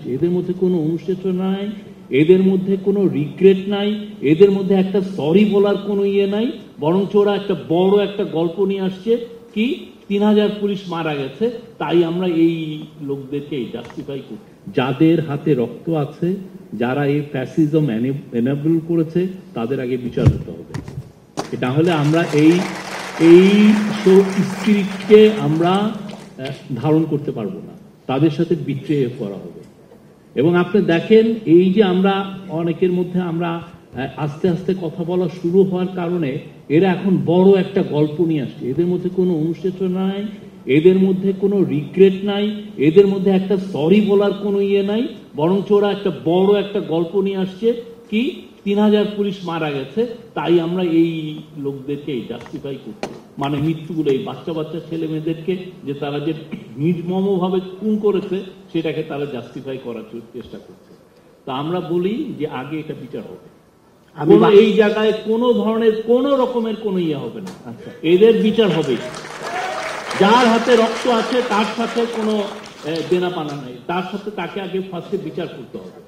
আসছে, এদের মধ্যে কোনো অনুশোচনা নাই, এদের মধ্যে কোনো রিগ্রেট নাই, এদের মধ্যে একটা সরি বলার কোনো ইয়ে নাই, বরঞ্চ ওরা একটা বড় একটা গল্প নিয়ে আসছে কি 3000 পুলিশ মারা গেছে, তাই আমরা এই লোকদেরকে জাস্টিফাই করি। যাদের হাতে রক্ত আছে, যারা এই ফ্যাসিজম এনেবল করেছে, তাদের আগে বিচার হতে হবে। এটা হলে আমরা এই স্পিরিটকে আমরা ধারণ করতে পারবো না, তাদের সাথে বিট্রে করা হবে। এবং আপনি দেখেন এই যে আমরা অনেকের মধ্যে আমরা আস্তে আস্তে কথা বলা শুরু হওয়ার কারণে এরা এখন বড় একটা গল্প নিয়ে আসছে, এদের মধ্যে কোনো অনুশোচনা নাই, এদের মধ্যে কোনো রিগ্রেট নাই, এদের মধ্যে একটা সরি বলার কোনো ইয়ে নাই, বরঞ্চ ওরা একটা বড় একটা গল্প নিয়ে আসছে কি 3000 পুলিশ মারা গেছে, তাই আমরা এই লোকদেরকে জাস্টিফাই করছি। মানে মৃত্যুগুলো এই বাচ্চা বাচ্চা ছেলে মেয়েদেরকে যে তারা যে নির্মমভাবে খুন করেছে সেটাকে তারা জাস্টিফাই করার চেষ্টা করছে। তা আমরা বলি যে আগে এটা বিচার হবে, এই জায়গায় কোনো ধরনের কোনো রকমের কোনো ইয়ে হবে না। আচ্ছা, এদের বিচার হবে, যার হাতে রক্ত আছে তার সাথে কোনো দেনা পানা নাই, তার সাথে তাকে আগে ফার্স্টে বিচার করতে হবে।